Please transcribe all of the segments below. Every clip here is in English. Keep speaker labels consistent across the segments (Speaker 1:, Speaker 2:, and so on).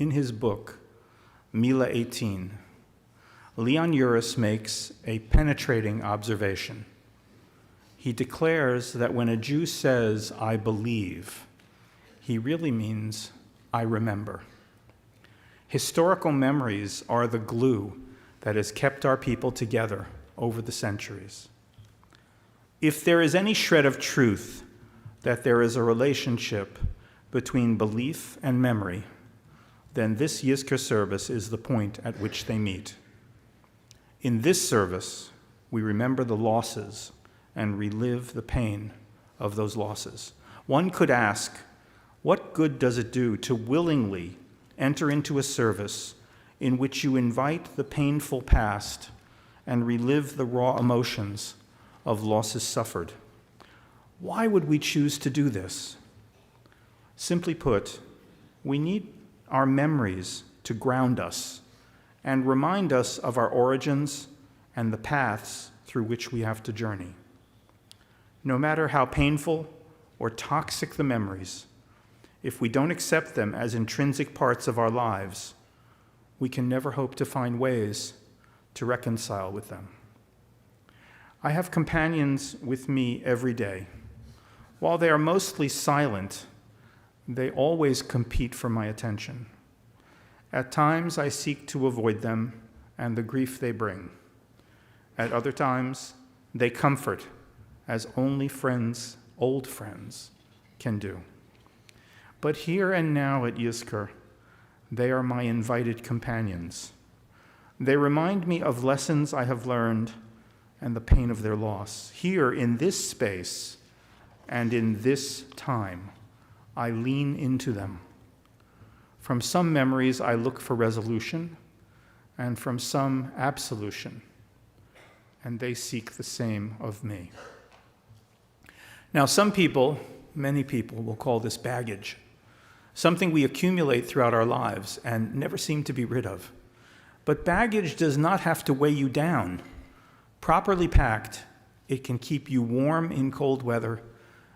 Speaker 1: In his book, Mila 18, Leon Uris makes a penetrating observation. He declares that when a Jew says, "I believe," he really means, "I remember." Historical memories are the glue that has kept our people together over the centuries. If there is any shred of truth that there is a relationship between belief and memory, then this Yizkor service is the point at which they meet. In this service, we remember the losses and relive the pain of those losses. One could ask, what good does it do to willingly enter into a service in which you invite the painful past and relive the raw emotions of losses suffered? Why would we choose to do this? Simply put, we need our memories to ground us and remind us of our origins and the paths through which we have to journey. No matter how painful or toxic the memories, if we don't accept them as intrinsic parts of our lives, we can never hope to find ways to reconcile with them. I have companions with me every day. While they are mostly silent, they always compete for my attention. At times, I seek to avoid them and the grief they bring. At other times, they comfort, as only friends, old friends, can do. But here and now at Yizkor, they are my invited companions. They remind me of lessons I have learned and the pain of their loss. Here in this space and in this time, I lean into them. From some memories, I look for resolution, and from some, absolution, and they seek the same of me. Now, some people, many people, will call this baggage, something we accumulate throughout our lives and never seem to be rid of. But baggage does not have to weigh you down. Properly packed, it can keep you warm in cold weather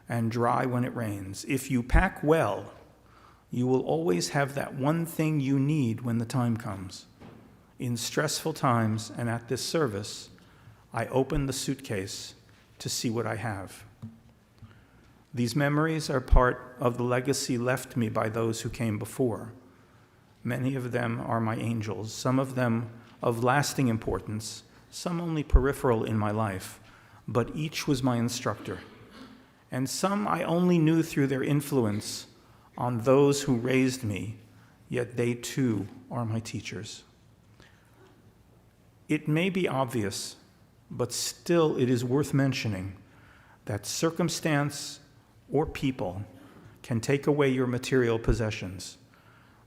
Speaker 1: and dry when it rains. If you pack well, you will always have that one thing you need when the time comes. In stressful times and at this service, I open the suitcase to see what I have. These memories are part of the legacy left me by those who came before. Many of them are my angels, some of them of lasting importance, some only peripheral in my life, but each was my instructor. And some I only knew through their influence on those who raised me, yet they too are my teachers. It may be obvious, but still it is worth mentioning that circumstance or people can take away your material possessions.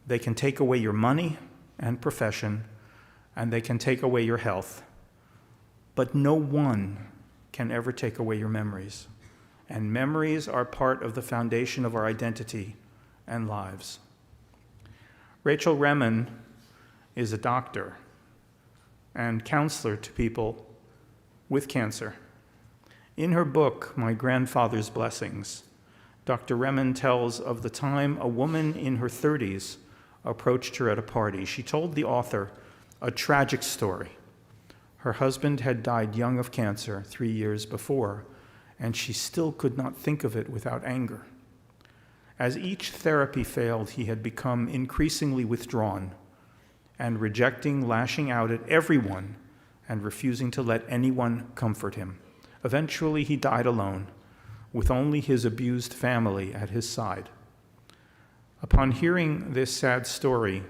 Speaker 1: They can take away your money and profession, and they can take away your health. But no one can ever take away your memories. And memories are part of the foundation of our identity and lives. Rachel Remen is a doctor and counselor to people with cancer. In her book, My Grandfather's Blessings, Dr. Remen tells of the time a woman in her 30s approached her at a party. She told the author a tragic story. Her husband had died young of cancer 3 years before, and she still could not think of it without anger. As each therapy failed, he had become increasingly withdrawn and rejecting, lashing out at everyone, and refusing to let anyone comfort him. Eventually, he died alone, with only his abused family at his side. Upon hearing this sad story,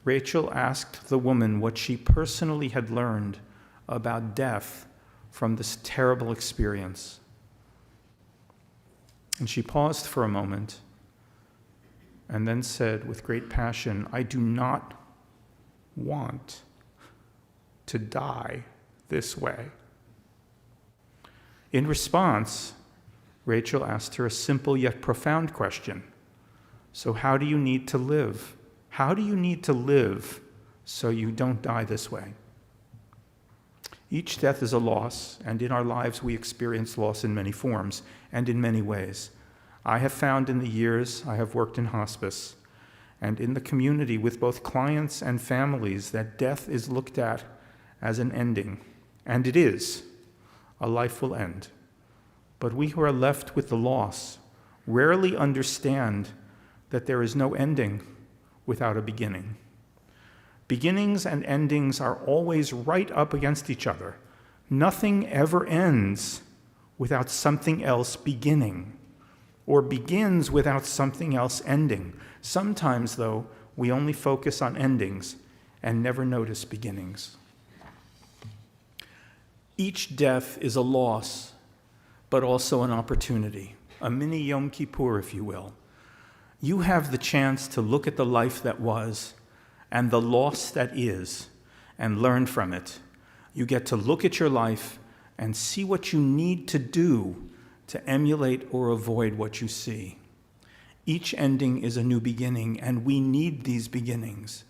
Speaker 1: Rachel asked the woman what she personally had learned about death from this terrible experience. And she paused for a moment and then said with great passion, "I do not want to die this way." In response, Rachel asked her a simple yet profound question. So how do you need to live? How do you need to live so you don't die this way? Each death is a loss, and in our lives we experience loss in many forms and in many ways. I have found in the years I have worked in hospice and in the community with both clients and families that death is looked at as an ending. And it is. A life will end. But we who are left with the loss rarely understand that there is no ending without a beginning. Beginnings and endings are always right up against each other. Nothing ever ends without something else beginning, or begins without something else ending. Sometimes, though, we only focus on endings and never notice beginnings. Each death is a loss, but also an opportunity, a mini Yom Kippur, if you will. You have the chance to look at the life that was and the loss that is and learn from it. You get to look at your life and see what you need to do to emulate or avoid what you see. Each ending is a new beginning, and we need these beginnings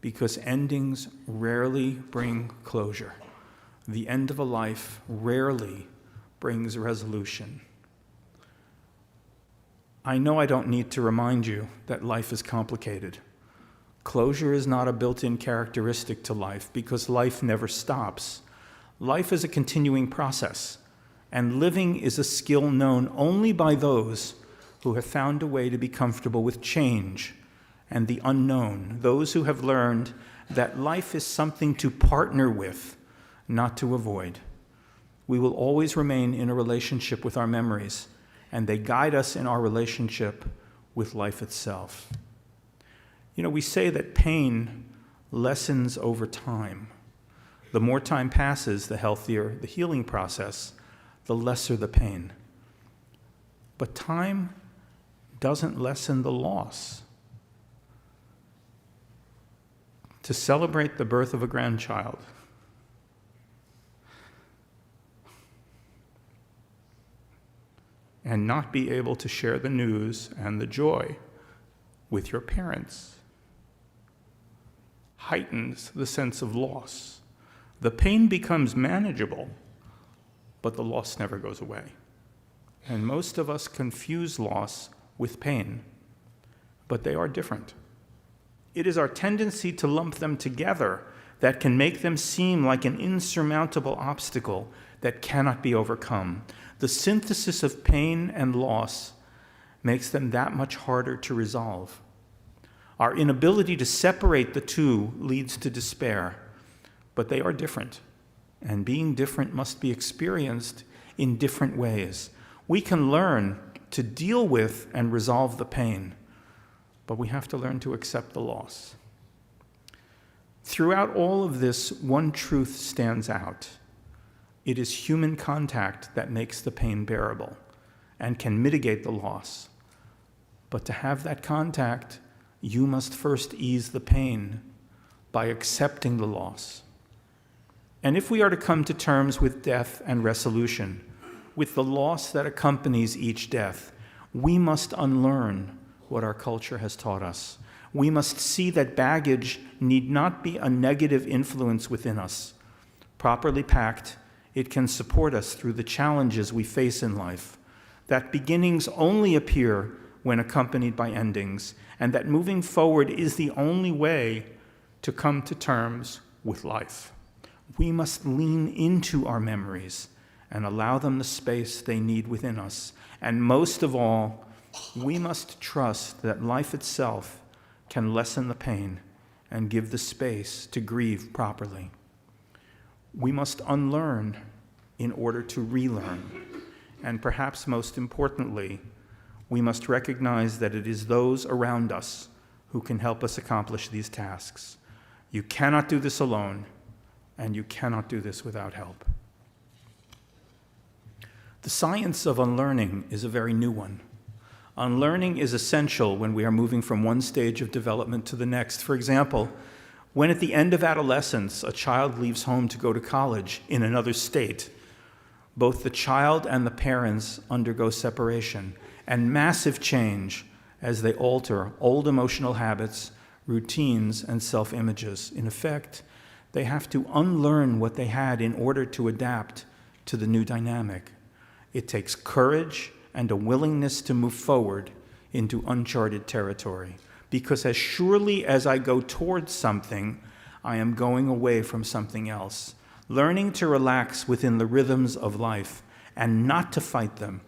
Speaker 1: because endings rarely bring closure. The end of a life rarely brings resolution. I know I don't need to remind you that life is complicated. Closure is not a built-in characteristic to life because life never stops. Life is a continuing process, and living is a skill known only by those who have found a way to be comfortable with change and the unknown, those who have learned that life is something to partner with, not to avoid. We will always remain in a relationship with our memories, and they guide us in our relationship with life itself. We say that pain lessens over time. The more time passes, the healthier the healing process, the lesser the pain. But time doesn't lessen the loss. To celebrate the birth of a grandchild, and not be able to share the news and the joy with your parents heightens the sense of loss. The pain becomes manageable, but the loss never goes away. And most of us confuse loss with pain, but they are different. It is our tendency to lump them together that can make them seem like an insurmountable obstacle that cannot be overcome. The synthesis of pain and loss makes them that much harder to resolve. Our inability to separate the two leads to despair, but they are different, and being different must be experienced in different ways. We can learn to deal with and resolve the pain, but we have to learn to accept the loss. Throughout all of this, one truth stands out. It is human contact that makes the pain bearable and can mitigate the loss. But to have that contact, you must first ease the pain by accepting the loss. And if we are to come to terms with death and resolution, with the loss that accompanies each death, we must unlearn what our culture has taught us. We must see that baggage need not be a negative influence within us. Properly packed, it can support us through the challenges we face in life, that beginnings only appear when accompanied by endings, and that moving forward is the only way to come to terms with life. We must lean into our memories and allow them the space they need within us. And most of all, we must trust that life itself can lessen the pain and give the space to grieve properly. We must unlearn in order to relearn. And perhaps most importantly, we must recognize that it is those around us who can help us accomplish these tasks. You cannot do this alone, and you cannot do this without help. The science of unlearning is a very new one. Unlearning is essential when we are moving from one stage of development to the next. For example, when at the end of adolescence, a child leaves home to go to college in another state, both the child and the parents undergo separation and massive change as they alter old emotional habits, routines, and self-images. In effect, they have to unlearn what they had in order to adapt to the new dynamic. It takes courage and a willingness to move forward into uncharted territory, because as surely as I go towards something, I am going away from something else. Learning to relax within the rhythms of life and not to fight them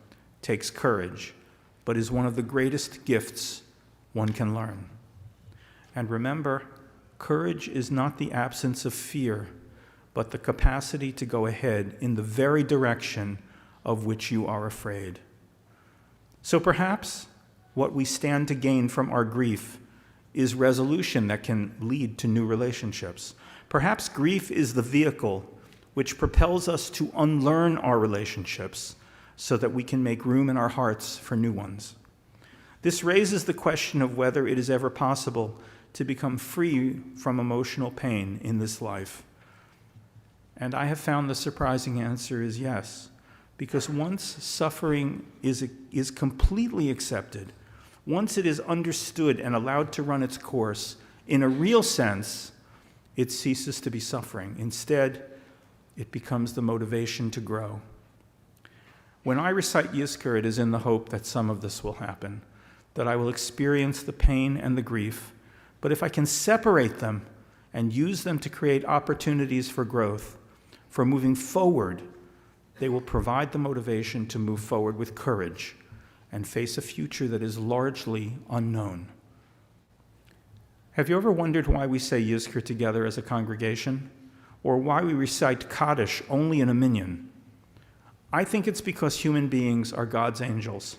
Speaker 1: takes courage, but is one of the greatest gifts one can learn. And remember, courage is not the absence of fear, but the capacity to go ahead in the very direction of which you are afraid. So perhaps what we stand to gain from our grief is resolution that can lead to new relationships. Perhaps grief is the vehicle which propels us to unlearn our relationships so that we can make room in our hearts for new ones. This raises the question of whether it is ever possible to become free from emotional pain in this life. And I have found the surprising answer is yes, because once suffering is completely accepted, once it is understood and allowed to run its course, in a real sense, it ceases to be suffering. Instead, it becomes the motivation to grow. When I recite Yizkor, it is in the hope that some of this will happen, that I will experience the pain and the grief, but if I can separate them and use them to create opportunities for growth, for moving forward, they will provide the motivation to move forward with courage and face a future that is largely unknown. Have you ever wondered why we say Yizkor together as a congregation, or why we recite Kaddish only in a minyan? I think it's because human beings are God's angels.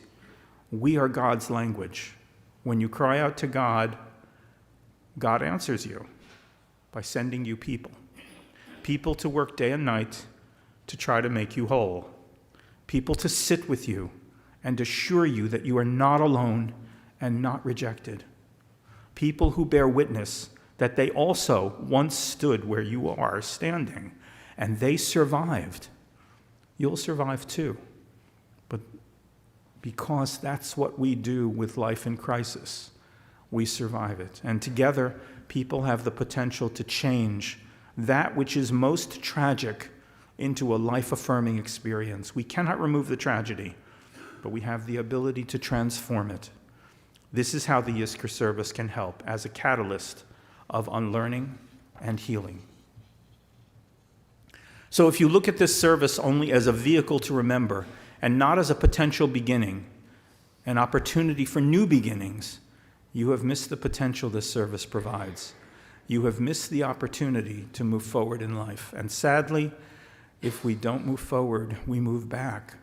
Speaker 1: We are God's language. When you cry out to God, God answers you by sending you people to work day and night to try to make you whole, people to sit with you and assure you that you are not alone and not rejected, people who bear witness that they also once stood where you are standing, and they survived. You'll survive too. But because that's what we do with life in crisis, we survive it. And together, people have the potential to change that which is most tragic into a life-affirming experience. We cannot remove the tragedy, but we have the ability to transform it. This is how the Yizkor service can help as a catalyst of unlearning and healing. So if you look at this service only as a vehicle to remember and not as a potential beginning, an opportunity for new beginnings, you have missed the potential this service provides. You have missed the opportunity to move forward in life. And sadly, if we don't move forward, we move back.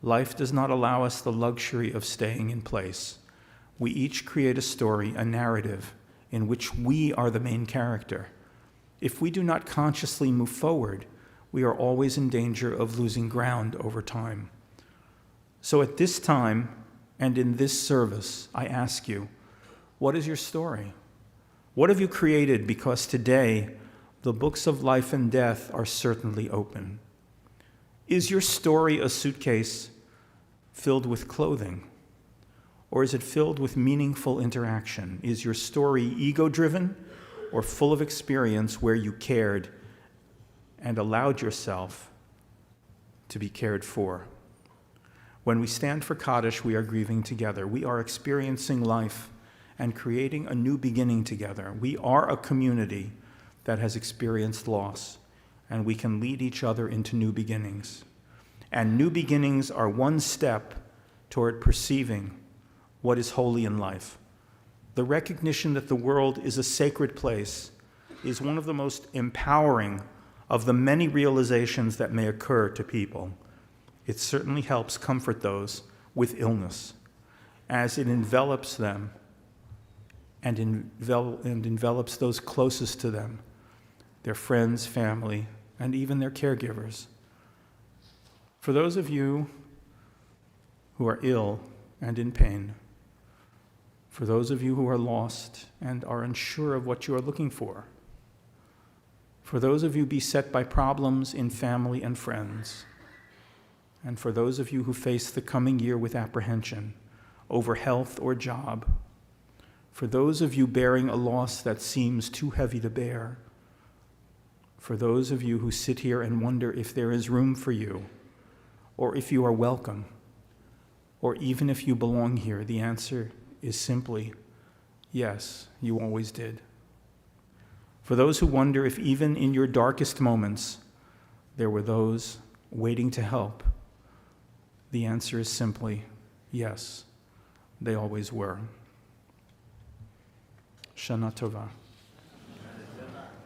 Speaker 1: Life does not allow us the luxury of staying in place. We each create a story, a narrative, in which we are the main character. If we do not consciously move forward, we are always in danger of losing ground over time. So at this time and in this service, I ask you, what is your story? What have you created? Because today, the books of life and death are certainly open. Is your story a suitcase filled with clothing? Or is it filled with meaningful interaction? Is your story ego-driven or full of experience where you cared and allowed yourself to be cared for? When we stand for Kaddish, we are grieving together. We are experiencing life and creating a new beginning together. We are a community that has experienced loss, and we can lead each other into new beginnings. And new beginnings are one step toward perceiving what is holy in life. The recognition that the world is a sacred place is one of the most empowering of the many realizations that may occur to people. It certainly helps comfort those with illness as it envelops them and envelops those closest to them, their friends, family, and even their caregivers. For those of you who are ill and in pain, for those of you who are lost and are unsure of what you are looking for those of you beset by problems in family and friends, and for those of you who face the coming year with apprehension over health or job, for those of you bearing a loss that seems too heavy to bear, for those of you who sit here and wonder if there is room for you, or if you are welcome, or even if you belong here, the answer is simply, yes, you always did. For those who wonder if even in your darkest moments there were those waiting to help, the answer is simply yes, they always were. Shana Tova.